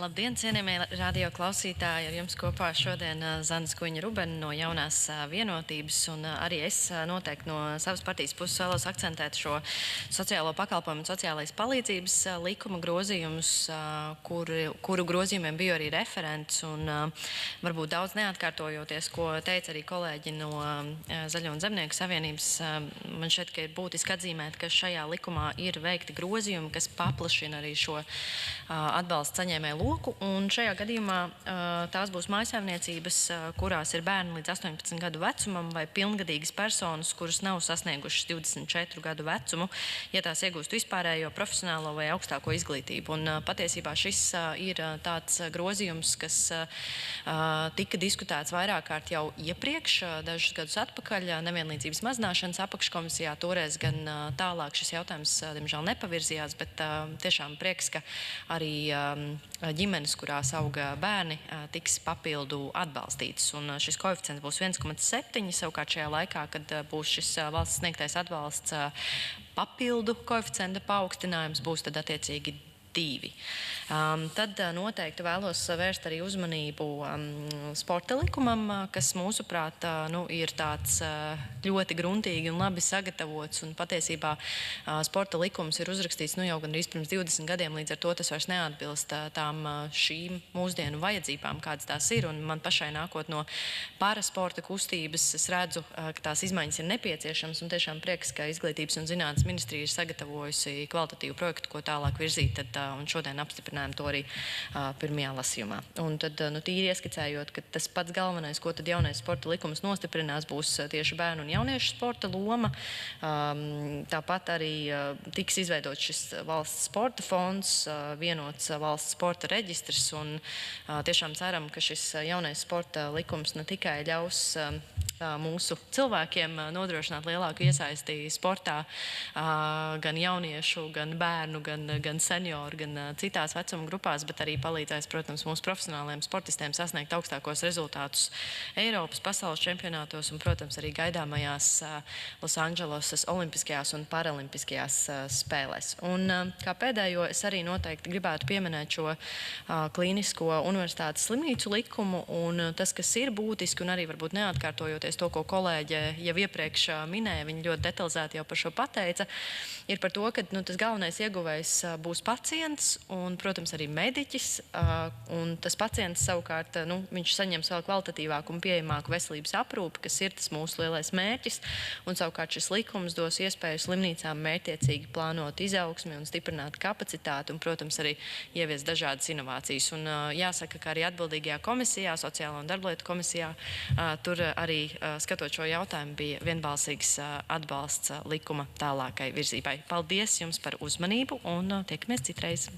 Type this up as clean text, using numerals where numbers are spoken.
Labdien, cienījamie radio klausītāji! Ar jums kopā šodien Zana Skuiņa-Rubena no Jaunās vienotības. Un arī es noteikti no savas partijas puses vēlos akcentēt šo sociālo pakalpojumu un sociālais palīdzības likuma grozījumus, kuru grozījumiem bija arī referents. Un varbūt daudz neatkārtojoties, ko teica arī kolēģi no Zaļo un Zemnieku savienības, man šķiet, ka ir būtiski atzīmēt, ka šajā likumā ir veikti grozījumi, kas paplašina arī šo atbalstu saņēmēju loku, un šajā gadījumā tās būs mājsaimniecības, kurās ir bērni līdz 18 gadu vecumam vai pilngadīgas personas, kuras nav sasniegušas 24 gadu vecumu, ja tās iegūst vispārējo profesionālo vai augstāko izglītību. Un patiesībā šis ir tāds grozījums, kas tika diskutēts vairāk kārt jau iepriekš, dažus gadus atpakaļ, nevienlīdzības mazināšanas apakškomisijā. Toreiz gan tālāk šis jautājums, diemžēl, nepavirzījās, bet tiešām prieks, ka arī ģimenes, kurās auga bērni, tiks papildu atbalstītas. Un šis koeficients būs 1,7. Savukārt šajā laikā, kad būs šis valsts sniegtais atbalsts, papildu koeficienta paaugstinājums būs tad attiecīgi 2. Tad noteikti vēlos vērst arī uzmanību sporta likumam, kas mūsuprāt ir tāds ļoti gruntīgi un labi sagatavots. Un patiesībā sporta likums ir uzrakstīts jau gandrīz pirms 20 gadiem, līdz ar to tas vairs neatbilst tām šīm mūsdienu vajadzībām, kādas tās ir. Un man pašai nākot no parasporta kustības, es redzu, ka tās izmaiņas ir nepieciešamas, un tiešām prieks, ka Izglītības un zinātnes ministrija ir sagatavojusi kvalitatīvu projektu, ko tālāk virzīt. Un šodien apstiprinājām to arī pirmajā lasījumā. Un tad, tīri ieskicējot, ka tas pats galvenais, ko tad jaunais sporta likums nostiprinās, būs tieši bērnu un jauniešu sporta loma. Tāpat arī tiks izveidots šis valsts sporta fonds, vienots valsts sporta reģistrs, un tiešām ceram, ka šis jaunais sporta likums ne tikai ļaus mūsu cilvēkiem nodrošināt lielāku iesaisti sportā, gan jauniešu, gan bērnu, gan senioru, gan citās vecuma grupās, bet arī palīdzēs, protams, mūsu profesionāliem sportistiem sasniegt augstākos rezultātus Eiropas, pasaules čempionātos un, protams, arī gaidāmajās Losandželosas olimpiskajās un paralimpiskajās spēlēs. Un kā pēdējo, es arī noteikti gribētu pieminēt šo klīnisko universitātes slimnīcu likumu, un tas, kas ir būtiski, un arī varbūt neatkārtojoties to, ko kolēģe jau iepriekš minēja, viņa ļoti detalizēti jau par šo pateica, ir par to, ka tas galvenais ieguvējs būs pacients un, protams, arī mediķis, un tas pacients savukārt, viņš saņems vēl kvalitatīvāku un pieejamāku veselības aprūpi, kas ir tas mūsu lielais mērķis, un savukārt šis likums dos iespēju slimnīcām mērķtiecīgi plānot izaugsmi un stiprināt kapacitāti un, protams, arī ievies dažādas inovācijas. Un jāsaka, ka arī atbildīgajā komisijā, sociālo un darblietu komisijā, tur arī skatot šo jautājumu bija vienbalsīgs atbalsts likuma tālākai virzībai. Paldies jums par uzmanību un tiekamies citreiz!